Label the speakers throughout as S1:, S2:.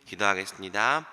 S1: 기도하겠습니다.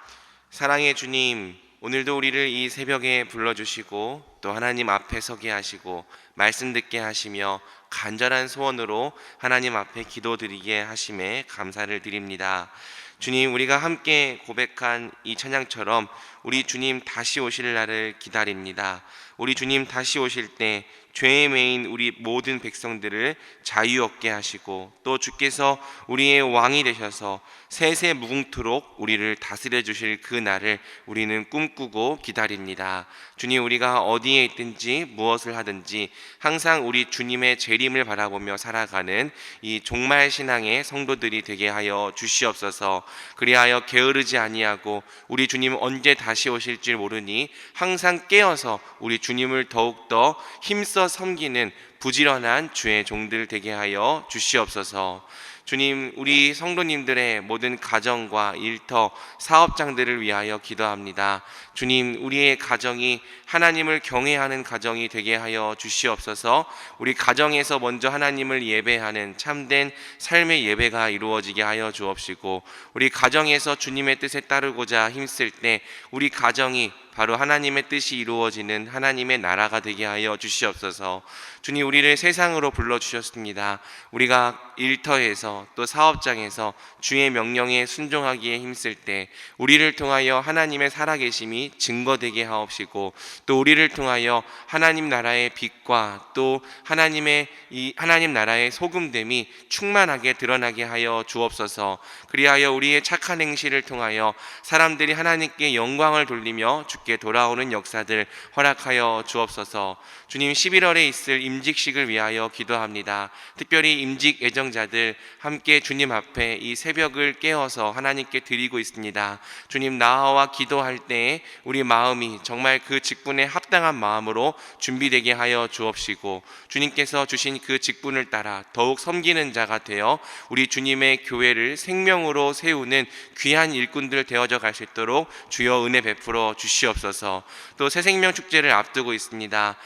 S1: 사랑의 주님, 오늘도 우리를 이 새벽에 불러주시고 또 하나님 앞에 서게 하시고 말씀 듣게 하시며 간절한 소원으로 하나님 앞에 기도드리게 하심에 감사를 드립니다. 주님, 우리가 함께 고백한 이 찬양처럼 우리 주님 다시 오실 날을 기다립니다. 우리 주님 다시 오실 때 죄에 매인 우리 모든 백성들을 자유 얻게 하시고 또 주께서 우리의 왕이 되셔서 세세 무궁토록 우리를 다스려 주실 그 날을 우리는 꿈꾸고 기다립니다. 주님, 우리가 어디에 있든지 무엇을 하든지 항상 우리 주님의 재림을 바라보며 살아가는 이 종말 신앙의 성도들이 되게 하여 주시옵소서. 그리하여 게으르지 아니하고 우리 주님 언제 다시 오실 줄 모르니 항상 깨어서 우리 주님을 더욱더 힘써 섬기는 부지런한 주의 종들 되게 하여 주시옵소서. 주님, 우리 성도님들의 모든 가정과 일터, 사업장들을 위하여 기도합니다. 주님, 우리의 가정이 하나님을 경외하는 가정이 되게 하여 주시옵소서. 우리 가정에서 먼저 하나님을 예배하는 참된 삶의 예배가 이루어지게 하여 주옵시고, 우리 가정에서 주님의 뜻에 따르고자 힘쓸 때 우리 가정이 바로 하나님의 뜻이 이루어지는 하나님의 나라가 되게 하여 주시옵소서. 주님, 우리를 세상으로 불러주셨습니다. 우리가 일터에서 또 사업장에서 주의 명령에 순종하기에 힘쓸 때 우리를 통하여 하나님의 살아계심이 증거되게 하옵시고 또 우리를 통하여 하나님 나라의 빛과 또 하나님 나라의 소금됨이 충만하게 드러나게 하여 주옵소서. 그리하여 우리의 착한 행실을 통하여 사람들이 하나님께 영광을 돌리며 주께 돌아오는 역사들 허락하여 주옵소서. 주님, 11월에 있을 임직식을 위하여 기도합니다. 특별히 임직 예정자들 함께 주님 앞에 이 새벽을 깨어서 하나님께 드리고 있습니다. 주님, 나와 기도할 때 우리 마음이 정말 그 직분에 합당한 마음으로 준비되게 하여 주옵시고 주님께서 주신 그 직분을 따라 더욱 섬기는 자가 되어 우리 주님의 교회를 생명으로 세우는 귀한 일꾼들 되어져 갈 수 있도록 주여 은혜 베풀어 주시옵소서. 또 새생명 축제를 앞두고 있습니다.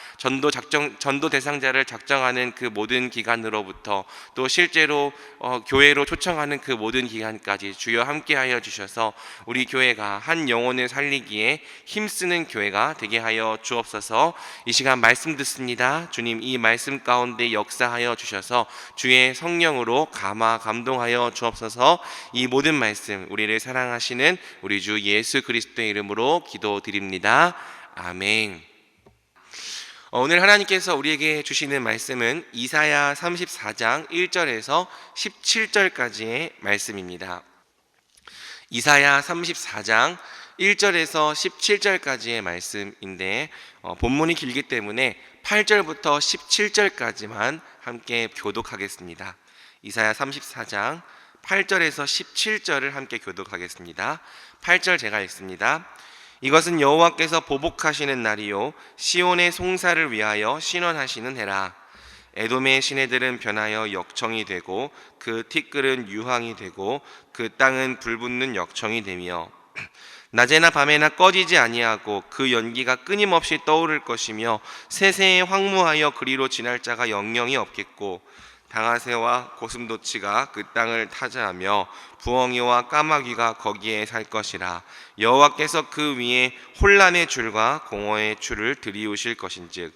S1: 전도 대상자를 작정하는 그 모든 기간으로부터 또 실제로 교회로 초청하는 그 모든 기간까지 주여 함께하여 주셔서 우리 교회가 한 영혼을 살리기에 힘쓰는 교회가 되게 하여 주옵소서. 이 시간 말씀 듣습니다. 주님, 이 말씀 가운데 역사하여 주셔서 주의 성령으로 감동하여 주옵소서. 이 모든 말씀 우리를 사랑하시는 우리 주 예수 그리스도의 이름으로 기도드립니다. 아멘. 오늘 하나님께서 우리에게 주시는 말씀은 이사야 34장 1절에서 17절까지의 말씀입니다. 이사야 34장 1절에서 17절까지의 말씀인데 본문이 길기 때문에 8절부터 17절까지만 함께 교독하겠습니다. 이사야 34장 8절에서 17절을 함께 교독하겠습니다. 8절 제가 읽습니다. 이것은 여호와께서 보복하시는 날이요 시온의 송사를 위하여 신원하시는 해라. 에돔의 시내들은 변하여 역청이 되고 그 티끌은 유황이 되고 그 땅은 불붙는 역청이 되며 낮에나 밤에나 꺼지지 아니하고 그 연기가 끊임없이 떠오를 것이며 세세에 황무하여 그리로 지날 자가 영영이 없겠고 당아새와 고슴도치가 그 땅을 타자하며 부엉이와 까마귀가 거기에 살 것이라. 여호와께서 그 위에 혼란의 줄과 공허의 줄을 들이우실 것인즉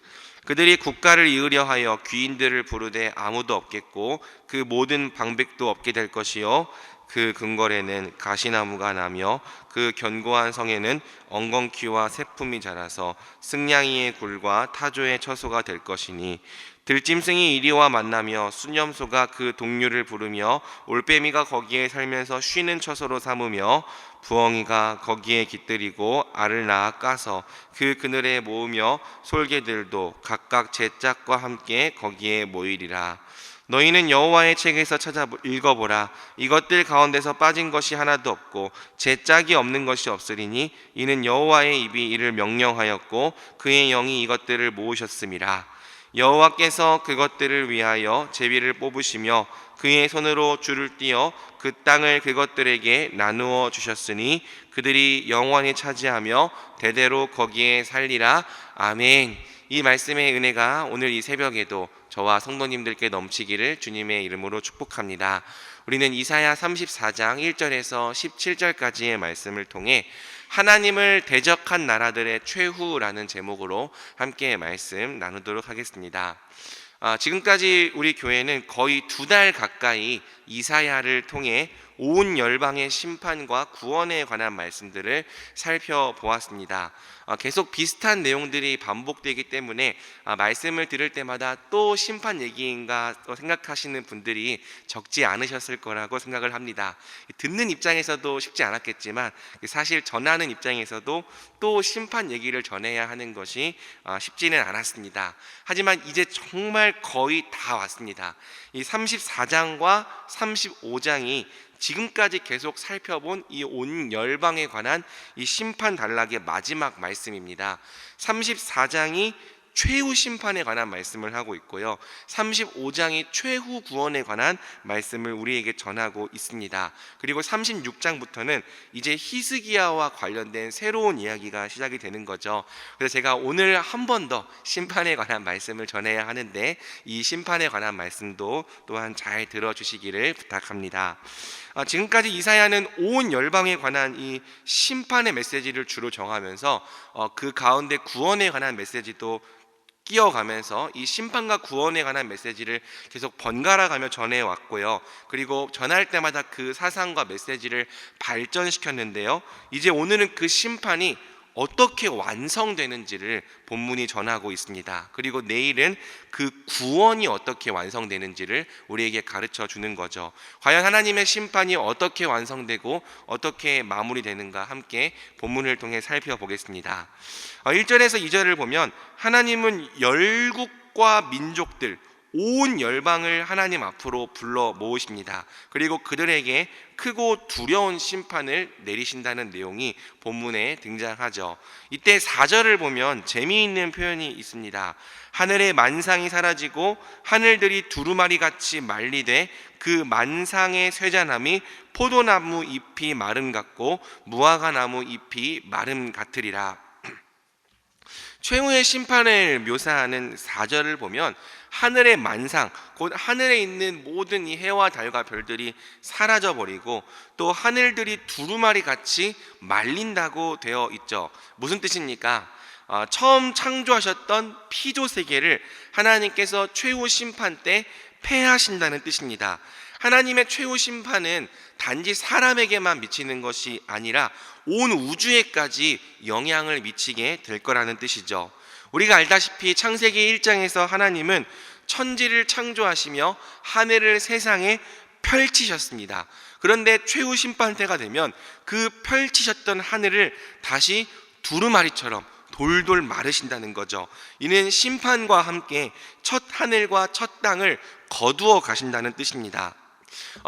S1: 그들이 국가를 이으려 하여 귀인들을 부르되 아무도 없겠고 그 모든 방백도 없게 될 것이요 그 근거리에는 가시나무가 나며 그 견고한 성에는 엉겅퀴와 새품이 자라서 승냥이의 굴과 타조의 처소가 될 것이니 들짐승이 이리와 만나며 수념소가 그 동류를 부르며 올빼미가 거기에 살면서 쉬는 처소로 삼으며 부엉이가 거기에 깃들이고 알을 낳아 까서 그 그늘에 모으며 솔개들도 각각 제 짝과 함께 거기에 모이리라. 너희는 여호와의 책에서 찾아 읽어보라. 이것들 가운데서 빠진 것이 하나도 없고 제 짝이 없는 것이 없으리니 이는 여호와의 입이 이를 명령하였고 그의 영이 이것들을 모으셨음이라. 여호와께서 그것들을 위하여 제비를 뽑으시며 그의 손으로 줄을 띄어 그 땅을 그것들에게 나누어 주셨으니 그들이 영원히 차지하며 대대로 거기에 살리라. 아멘. 이 말씀의 은혜가 오늘 이 새벽에도 저와 성도님들께 넘치기를 주님의 이름으로 축복합니다. 우리는 이사야 34장 1절에서 17절까지의 말씀을 통해 하나님을 대적한 나라들의 최후라는 제목으로 함께 말씀 나누도록 하겠습니다. 지금까지 우리 교회는 거의 2달 가까이 이사야를 통해 온 열방의 심판과 구원에 관한 말씀들을 살펴보았습니다. 계속 비슷한 내용들이 반복되기 때문에 말씀을 들을 때마다 또 심판 얘기인가 생각하시는 분들이 적지 않으셨을 거라고 생각을 합니다. 듣는 입장에서도 쉽지 않았겠지만 사실 전하는 입장에서도 또 심판 얘기를 전해야 하는 것이 쉽지는 않았습니다. 하지만 이제 정말 거의 다 왔습니다. 이 34장과 35장이 지금까지 계속 살펴본 이 온 열방에 관한 이 심판 단락의 마지막 말씀입니다. 34장이 최후 심판에 관한 말씀을 하고 있고요, 35장이 최후 구원에 관한 말씀을 우리에게 전하고 있습니다. 그리고 36장부터는 이제 히스기야와 관련된 새로운 이야기가 시작이 되는 거죠. 그래서 제가 오늘 한 번 더 심판에 관한 말씀을 전해야 하는데 이 심판에 관한 말씀도 또한 잘 들어주시기를 부탁합니다. 지금까지 이사야는 온 열방에 관한 이 심판의 메시지를 주로 정하면서 그 가운데 구원에 관한 메시지도 끼어가면서 이 심판과 구원에 관한 메시지를 계속 번갈아가며 전해왔고요, 그리고 전할 때마다 그 사상과 메시지를 발전시켰는데요, 이제 오늘은 그 심판이 어떻게 완성되는지를 본문이 전하고 있습니다. 그리고 내일은 그 구원이 어떻게 완성되는지를 우리에게 가르쳐 주는 거죠. 과연 하나님의 심판이 어떻게 완성되고 어떻게 마무리되는가 함께 본문을 통해 살펴보겠습니다. 1절에서 2절을 보면 하나님은 열국과 민족들, 온 열방을 하나님 앞으로 불러 모으십니다. 그리고 그들에게 크고 두려운 심판을 내리신다는 내용이 본문에 등장하죠. 이때 4절을 보면 재미있는 표현이 있습니다. 하늘의 만상이 사라지고 하늘들이 두루마리 같이 말리되 그 만상의 쇠자남이 포도나무 잎이 마름 같고 무화과나무 잎이 마름 같으리라. 최후의 심판을 묘사하는 4절을 보면 하늘의 만상, 곧 하늘에 있는 모든 이 해와 달과 별들이 사라져버리고 또 하늘들이 두루마리 같이 말린다고 되어 있죠. 무슨 뜻입니까? 처음 창조하셨던 피조 세계를 하나님께서 최후 심판 때 폐하신다는 뜻입니다. 하나님의 최후 심판은 단지 사람에게만 미치는 것이 아니라 온 우주에까지 영향을 미치게 될 거라는 뜻이죠. 우리가 알다시피 창세기 1장에서 하나님은 천지를 창조하시며 하늘을 세상에 펼치셨습니다. 그런데 최후 심판 때가 되면 그 펼치셨던 하늘을 다시 두루마리처럼 돌돌 마르신다는 거죠. 이는 심판과 함께 첫 하늘과 첫 땅을 거두어 가신다는 뜻입니다.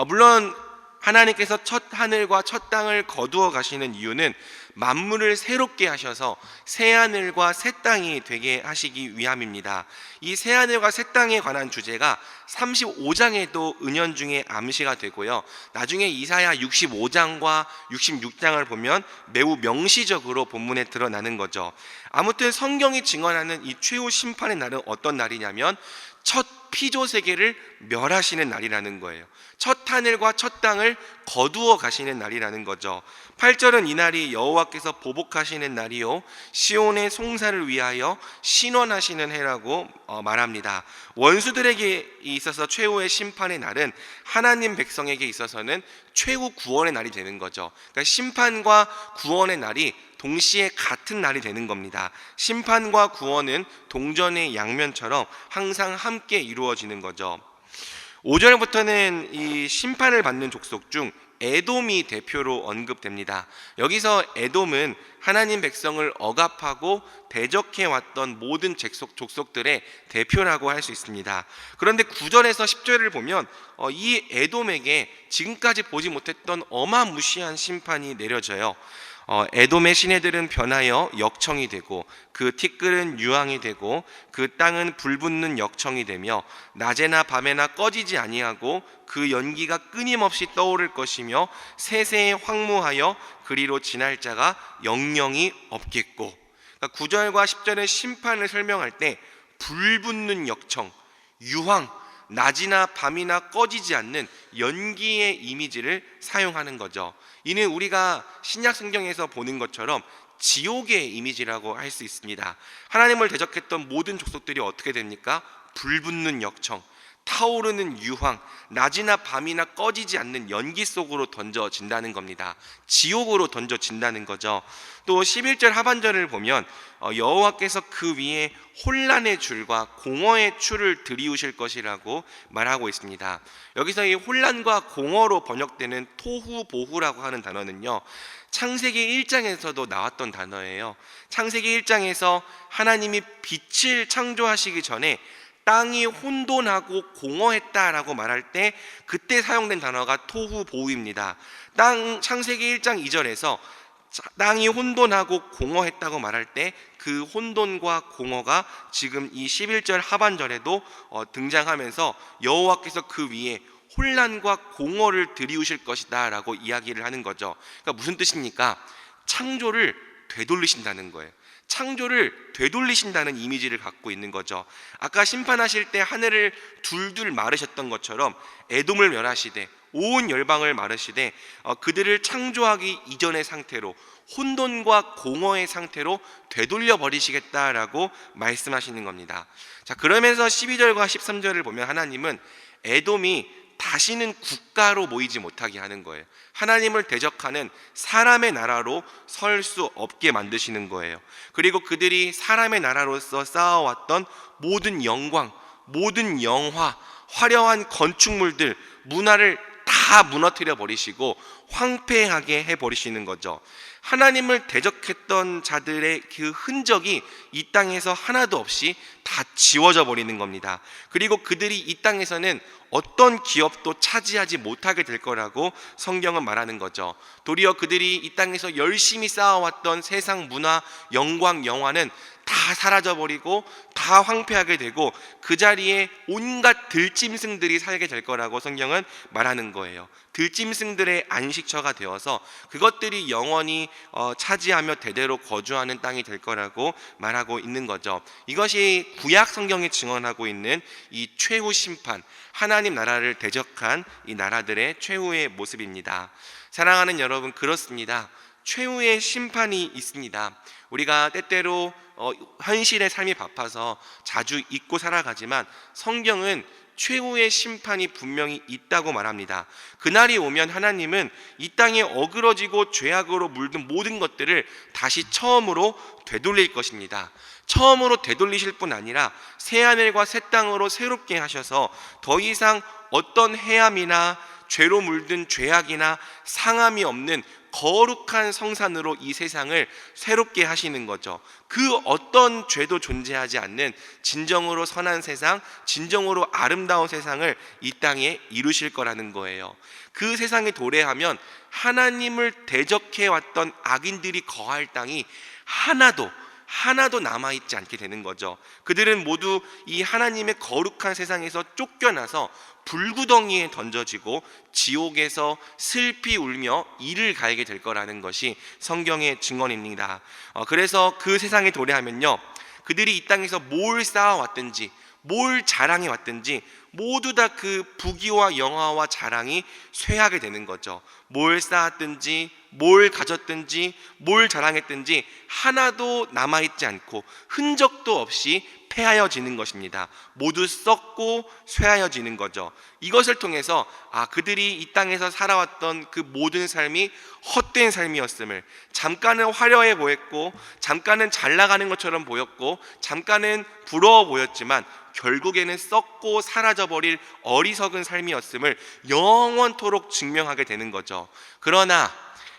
S1: 물론 하나님께서 첫 하늘과 첫 땅을 거두어 가시는 이유는 만물을 새롭게 하셔서 새 하늘과 새 땅이 되게 하시기 위함입니다. 이 새 하늘과 새 땅에 관한 주제가 35장에도 은연중에 암시가 되고요, 나중에 이사야 65장과 66장을 보면 매우 명시적으로 본문에 드러나는 거죠. 아무튼 성경이 증언하는 이 최후 심판의 날은 어떤 날이냐면 첫 피조 세계를 멸하시는 날이라는 거예요. 첫 하늘과 첫 땅을 거두어 가시는 날이라는 거죠. 8절은 이날이 여호와께서 보복하시는 날이요 시온의 송사를 위하여 신원하시는 해라고 말합니다. 원수들에게 있어서 최후의 심판의 날은 하나님 백성에게 있어서는 최후 구원의 날이 되는 거죠. 그러니까 심판과 구원의 날이 동시에 같은 날이 되는 겁니다. 심판과 구원은 동전의 양면처럼 항상 함께 이루어지는 거죠. 5절부터는 이 심판을 받는 족속 중 에돔이 대표로 언급됩니다. 여기서 에돔은 하나님 백성을 억압하고 대적해왔던 모든 족속들의 대표라고 할 수 있습니다. 그런데 9절에서 10절을 보면 이 에돔에게 지금까지 보지 못했던 어마무시한 심판이 내려져요. 에돔의 시내들은 변하여 역청이 되고 그 티끌은 유황이 되고 그 땅은 불붙는 역청이 되며 낮에나 밤에나 꺼지지 아니하고 그 연기가 끊임없이 떠오를 것이며 세세에 황무하여 그리로 지날 자가 영영이 없겠고. 그러니까 9절과 10절의 심판을 설명할 때 불붙는 역청, 유황, 낮이나 밤이나 꺼지지 않는 연기의 이미지를 사용하는 거죠. 이는 우리가 신약 성경에서 보는 것처럼 지옥의 이미지라고 할 수 있습니다. 하나님을 대적했던 모든 족속들이 어떻게 됩니까? 불붙는 역청, 타오르는 유황, 낮이나 밤이나 꺼지지 않는 연기 속으로 던져진다는 겁니다. 지옥으로 던져진다는 거죠. 또 11절 하반절을 보면 여호와께서 그 위에 혼란의 줄과 공허의 추를 들이우실 것이라고 말하고 있습니다. 여기서 이 혼란과 공허로 번역되는 토후보후라고 하는 단어는요, 창세기 1장에서도 나왔던 단어예요. 창세기 1장에서 하나님이 빛을 창조하시기 전에 땅이 혼돈하고 공허했다라고 말할 때 그때 사용된 단어가 토후보후입니다. 창세기 1장 2절에서 땅이 혼돈하고 공허했다고 말할 때 그 혼돈과 공허가 지금 이 11절 하반절에도 등장하면서 여호와께서 그 위에 혼란과 공허를 들이우실 것이다 라고 이야기를 하는 거죠. 그러니까 무슨 뜻입니까? 창조를 되돌리신다는 거예요. 창조를 되돌리신다는 이미지를 갖고 있는 거죠. 아까 심판하실 때 하늘을 둘둘 마르셨던 것처럼 에돔을 멸하시되 온 열방을 마르시되 그들을 창조하기 이전의 상태로, 혼돈과 공허의 상태로 되돌려 버리시겠다라고 말씀하시는 겁니다. 자, 그러면서 12절과 13절을 보면 하나님은 에돔이 다시는 국가로 모이지 못하게 하는 거예요. 하나님을 대적하는 사람의 나라로 설 수 없게 만드시는 거예요. 그리고 그들이 사람의 나라로서 쌓아왔던 모든 영광, 모든 영화, 화려한 건축물들, 문화를 다 무너뜨려 버리시고 황폐하게 해버리시는 거죠. 하나님을 대적했던 자들의 그 흔적이 이 땅에서 하나도 없이 다 지워져 버리는 겁니다. 그리고 그들이 이 땅에서는 어떤 기업도 차지하지 못하게 될 거라고 성경은 말하는 거죠. 도리어 그들이 이 땅에서 열심히 쌓아왔던 세상 문화, 영광, 영화는 다 사라져버리고 다 황폐하게 되고 그 자리에 온갖 들짐승들이 살게 될 거라고 성경은 말하는 거예요. 들짐승들의 안식처가 되어서 그것들이 영원히 차지하며 대대로 거주하는 땅이 될 거라고 말하고 있는 거죠. 이것이 구약 성경이 증언하고 있는 이 최후 심판, 하나님 나라를 대적한 이 나라들의 최후의 모습입니다. 사랑하는 여러분, 그렇습니다. 최후의 심판이 있습니다. 우리가 때때로 현실의 삶이 바빠서 자주 잊고 살아가지만 성경은 최후의 심판이 분명히 있다고 말합니다. 그날이 오면 하나님은 이 땅에 어그러지고 죄악으로 물든 모든 것들을 다시 처음으로 되돌릴 것입니다. 처음으로 되돌리실 뿐 아니라 새하늘과 새 땅으로 새롭게 하셔서 더 이상 어떤 해함이나 죄로 물든 죄악이나 상함이 없는 거룩한 성산으로 이 세상을 새롭게 하시는 거죠. 그 어떤 죄도 존재하지 않는 진정으로 선한 세상, 진정으로 아름다운 세상을 이 땅에 이루실 거라는 거예요. 그 세상에 도래하면 하나님을 대적해왔던 악인들이 거할 땅이 하나도 남아있지 않게 되는 거죠. 그들은 모두 이 하나님의 거룩한 세상에서 쫓겨나서 불구덩이에 던져지고 지옥에서 슬피 울며 이를 갈게 될 거라는 것이 성경의 증언입니다. 그래서 그 세상에 도래하면요, 그들이 이 땅에서 뭘 쌓아왔든지 뭘 자랑해 왔든지 모두 다 그 부귀와 영화와 자랑이 쇠하게 되는 거죠. 뭘 쌓았든지 뭘 가졌든지 뭘 자랑했든지 하나도 남아있지 않고 흔적도 없이 폐하여지는 것입니다. 모두 썩고 쇠하여지는 거죠. 이것을 통해서 그들이 이 땅에서 살아왔던 그 모든 삶이 헛된 삶이었음을, 잠깐은 화려해 보였고 잠깐은 잘 나가는 것처럼 보였고 잠깐은 부러워 보였지만 결국에는 썩고 사라져버릴 어리석은 삶이었음을 영원토록 증명하게 되는 거죠. 그러나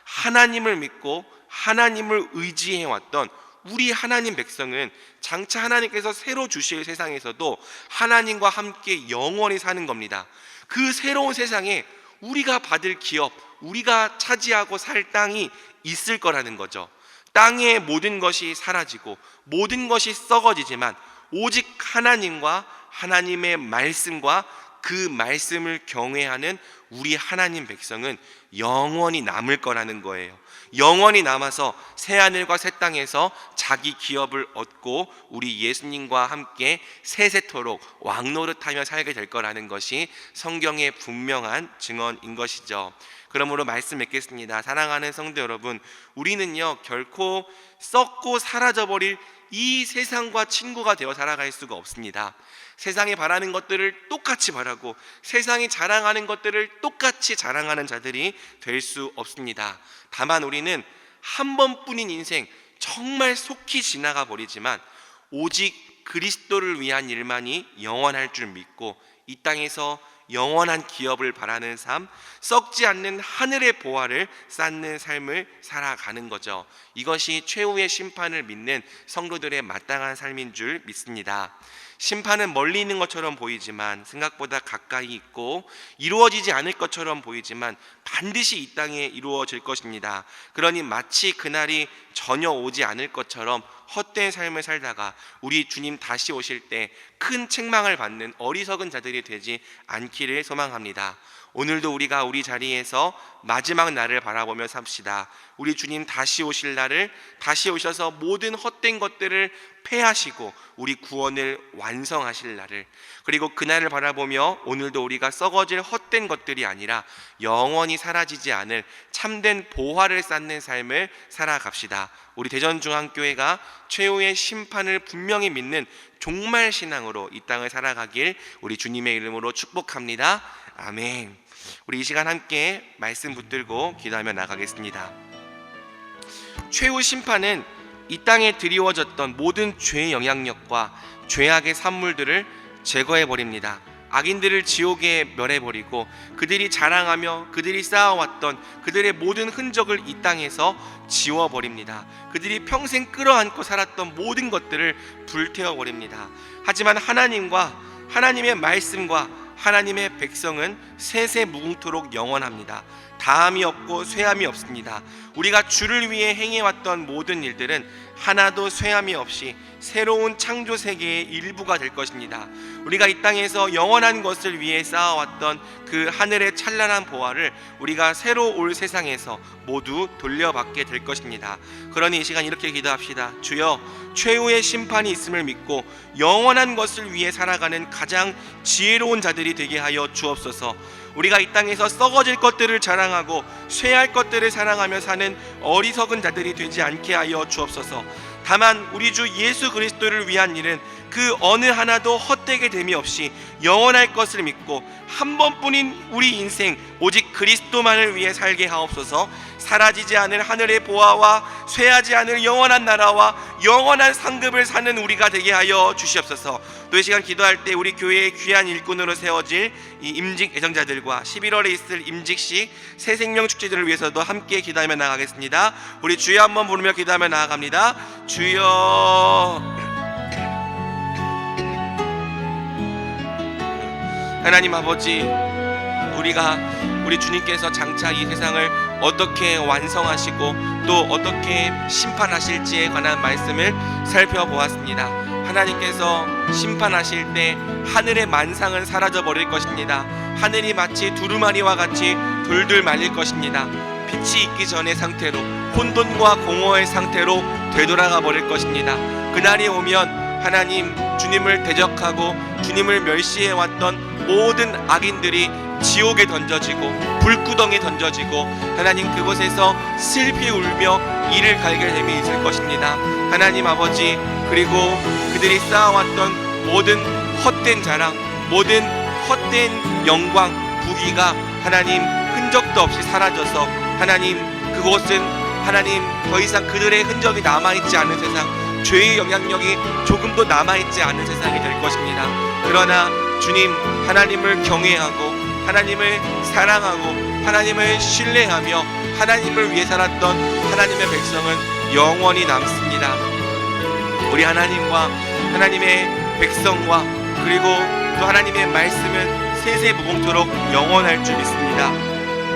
S1: 하나님을 믿고 하나님을 의지해왔던 우리 하나님 백성은 장차 하나님께서 새로 주실 세상에서도 하나님과 함께 영원히 사는 겁니다. 그 새로운 세상에 우리가 받을 기업, 우리가 차지하고 살 땅이 있을 거라는 거죠. 땅의 모든 것이 사라지고 모든 것이 썩어지지만 오직 하나님과 하나님의 말씀과 그 말씀을 경외하는 우리 하나님 백성은 영원히 남을 거라는 거예요. 영원히 남아서 새하늘과 새 땅에서 자기 기업을 얻고 우리 예수님과 함께 세세토록 왕노릇하며 살게 될 거라는 것이 성경의 분명한 증언인 것이죠. 그러므로 말씀 맺겠습니다. 사랑하는 성도 여러분, 우리는요 결코 썩고 사라져버릴 이 세상과 친구가 되어 살아갈 수가 없습니다. 세상이 바라는 것들을 똑같이 바라고 세상이 자랑하는 것들을 똑같이 자랑하는 자들이 될 수 없습니다. 다만 우리는 한 번뿐인 인생 정말 속히 지나가 버리지만 오직 그리스도를 위한 일만이 영원할 줄 믿고 이 땅에서 영원한 기업을 바라는 삶, 썩지 않는 하늘의 보화를 쌓는 삶을 살아가는 거죠. 이것이 최후의 심판을 믿는 성도들의 마땅한 삶인 줄 믿습니다. 심판은 멀리 있는 것처럼 보이지만 생각보다 가까이 있고 이루어지지 않을 것처럼 보이지만 반드시 이 땅에 이루어질 것입니다. 그러니 마치 그날이 전혀 오지 않을 것처럼 헛된 삶을 살다가 우리 주님 다시 오실 때 큰 책망을 받는 어리석은 자들이 되지 않기를 소망합니다. 오늘도 우리가 우리 자리에서 마지막 날을 바라보며 삽시다. 우리 주님 다시 오실 날을, 다시 오셔서 모든 헛된 것들을 폐하시고 우리 구원을 완성하실 날을, 그리고 그날을 바라보며 오늘도 우리가 썩어질 헛된 것들이 아니라 영원히 사라지지 않을 참된 보화를 쌓는 삶을 살아갑시다. 우리 대전중앙교회가 최후의 심판을 분명히 믿는 종말 신앙으로 이 땅을 살아가길 우리 주님의 이름으로 축복합니다. 아멘. 우리 이 시간 함께 말씀 붙들고 기도하며 나가겠습니다. 최후 심판은 이 땅에 드리워졌던 모든 죄의 영향력과 죄악의 산물들을 제거해버립니다. 악인들을 지옥에 멸해버리고 그들이 자랑하며 그들이 쌓아왔던 그들의 모든 흔적을 이 땅에서 지워버립니다. 그들이 평생 끌어안고 살았던 모든 것들을 불태워버립니다. 하지만 하나님과 하나님의 말씀과 하나님의 백성은 세세 무궁토록 영원합니다. 다함이 없고 쇠함이 없습니다. 우리가 주를 위해 행해왔던 모든 일들은 하나도 쇠함이 없이 새로운 창조 세계의 일부가 될 것입니다. 우리가 이 땅에서 영원한 것을 위해 쌓아왔던 그 하늘의 찬란한 보화를 우리가 새로 올 세상에서 모두 돌려받게 될 것입니다. 그러니 이 시간 이렇게 기도합시다. 주여, 최후의 심판이 있음을 믿고 영원한 것을 위해 살아가는 가장 지혜로운 자들이 되게 하여 주옵소서. 우리가 이 땅에서 썩어질 것들을 자랑하고 쇠할 것들을 사랑하며 사는 어리석은 자들이 되지 않게 하여 주옵소서. 다만 우리 주 예수 그리스도를 위한 일은 그 어느 하나도 헛되게 됨이 없이 영원할 것을 믿고 한 번뿐인 우리 인생 오직 그리스도만을 위해 살게 하옵소서. 사라지지 않을 하늘의 보화와 쇠하지 않을 영원한 나라와 영원한 상급을 사는 우리가 되게 하여 주시옵소서. 또 이 시간 기도할 때 우리 교회의 귀한 일꾼으로 세워질 이 임직 애정자들과 11월에 있을 임직식 새생명 축제들을 위해서도 함께 기도하며 나아가겠습니다. 우리 주여 한번 부르며 기도하며 나아갑니다. 주여. 하나님 아버지, 우리 주님께서 장차 이 세상을 어떻게 완성하시고 또 어떻게 심판하실지에 관한 말씀을 살펴보았습니다. 하나님께서 심판하실 때 하늘의 만상은 사라져 버릴 것입니다. 하늘이 마치 두루마리와 같이 돌돌 말릴 것입니다. 빛이 있기 전의 상태로, 혼돈과 공허의 상태로 되돌아가 버릴 것입니다. 그날이 오면 하나님, 주님을 대적하고 주님을 멸시해왔던 모든 악인들이 지옥에 던져지고 불구덩이에 던져지고 하나님, 그곳에서 슬피 울며 이를 갈게 됨이 있을 것입니다. 하나님 아버지, 그리고 그들이 쌓아왔던 모든 헛된 자랑, 모든 헛된 영광, 부귀가 하나님 흔적도 없이 사라져서 하나님, 그곳은 하나님 더 이상 그들의 흔적이 남아있지 않은 세상, 죄의 영향력이 조금도 남아있지 않은 세상이 될 것입니다. 그러나 주님, 하나님을 경외하고 하나님을 사랑하고 하나님을 신뢰하며 하나님을 위해 살았던 하나님의 백성은 영원히 남습니다. 우리 하나님과 하나님의 백성과 그리고 또 하나님의 말씀은 세세 무궁토록 영원할 줄 믿습니다.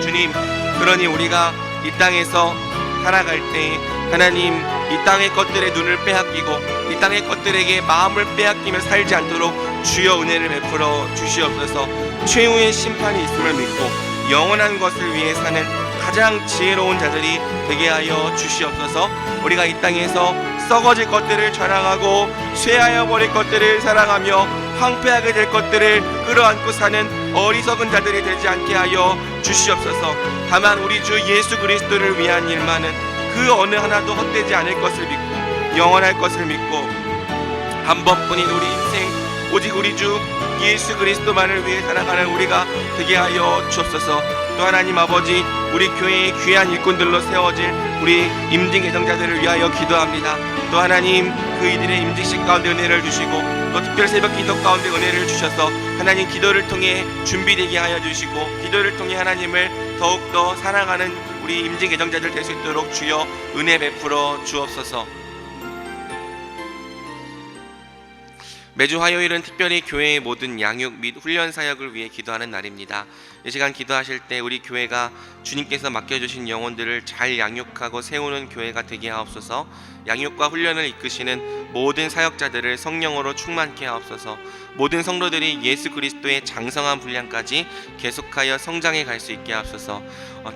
S1: 주님, 그러니 우리가 이 땅에서 살아갈 때 하나님, 이 땅의 것들의 눈을 빼앗기고 이 땅의 것들에게 마음을 빼앗기며 살지 않도록 주여 은혜를 베풀어 주시옵소서. 최후의 심판이 있음을 믿고 영원한 것을 위해 사는 가장 지혜로운 자들이 되게 하여 주시옵소서. 우리가 이 땅에서 썩어질 것들을 자랑하고 쇠하여 버릴 것들을 사랑하며 황폐하게 될 것들을 끌어안고 사는 어리석은 자들이 되지 않게 하여 주시옵소서. 다만 우리 주 예수 그리스도를 위한 일만은 그 어느 하나도 헛되지 않을 것을 믿고 영원할 것을 믿고 한 번뿐인 우리 인생 오직 우리 주 예수 그리스도만을 위해 살아가는 우리가 되게 하여 주옵소서. 또 하나님 아버지, 우리 교회의 귀한 일꾼들로 세워질 우리 임직 예정자들을 위하여 기도합니다. 또 하나님, 그 이들의 임직식 가운데 은혜를 주시고 또 특별 새벽 기도 가운데 은혜를 주셔서 하나님 기도를 통해 준비되게 하여 주시고 기도를 통해 하나님을 더욱더 사랑하는 우리 임직 예정자들 될 수 있도록 주여 은혜 베풀어 주옵소서. 매주 화요일은 특별히 교회의 모든 양육 및 훈련 사역을 위해 기도하는 날입니다. 이 시간 기도하실 때 우리 교회가 주님께서 맡겨주신 영혼들을 잘 양육하고 세우는 교회가 되게 하옵소서. 양육과 훈련을 이끄시는 모든 사역자들을 성령으로 충만케 하옵소서. 모든 성도들이 예수 그리스도의 장성한 분량까지 계속하여 성장해 갈 수 있게 하옵소서.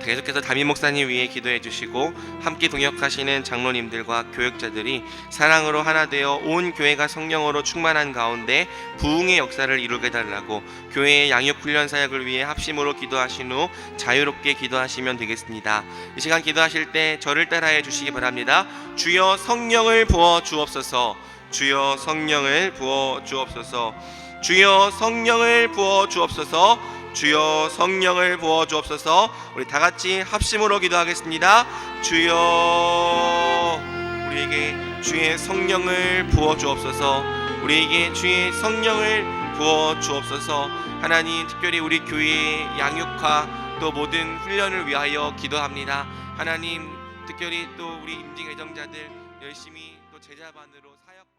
S1: 계속해서 담임 목사님 위해 기도해 주시고 함께 동역하시는 장로님들과 교역자들이 사랑으로 하나 되어 온 교회가 성령으로 충만한 가운데 부흥의 역사를 이루게 달라고 교회의 양육 훈련 사역을 위해 합심으로 기도하신 후 자유롭게 기도하시면 되겠습니다. 이 시간 기도하실 때 저를 따라해 주시기 바랍니다. 주여 성령을 부어 주옵소서. 주여 성령을 부어 주옵소서. 주여 성령을 부어 주옵소서. 주여 성령을 부어 주옵소서. 우리 다 같이 합심으로 기도하겠습니다. 주여, 우리에게 주의 성령을 부어 주옵소서. 우리에게 주의 성령을 부어 주옵소서. 하나님, 특별히 우리 교회의 양육과 또 모든 훈련을 위하여 기도합니다. 하나님, 특별히 또 우리 임직 예정자들 열심히 또 제자반으로 사역